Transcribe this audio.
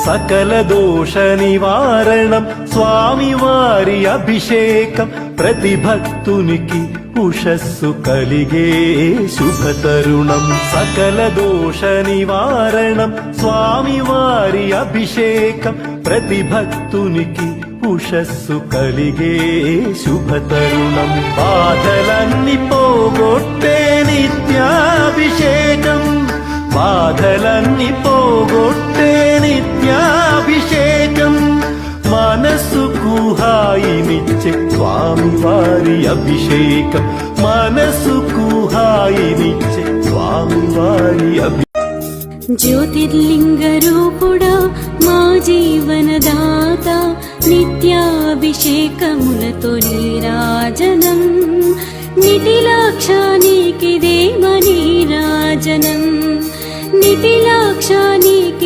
సకల దోష నివారణం స్వామి వారి అభిషేకం ప్రతి భక్తునికి ఉషస్సు కలిగే శుభతరుణం సకల దోష నివారణం స్వామి వారి అభిషేకం ప్రతి భక్తునికి ఉషస్సు కలిగే శుభతరుణం బాధలన్నీ పోగొట్టే నిత్యాభిషేకం బాధలన్నీ పోగొట్టే నిత్యాభిషేకం మనసుకు హాయినిచ్చే స్వామి వారి అభిషేకం మనసుకు హాయినిచ్చే స్వామి వారి జ్యోతిర్లింగ రూపుడా మా జీవనదాత నిత్యాభిషేకములతో నీరాజనం నిటిలాక్షానికిదే మనీరాజనం నిటిలాక్షానికి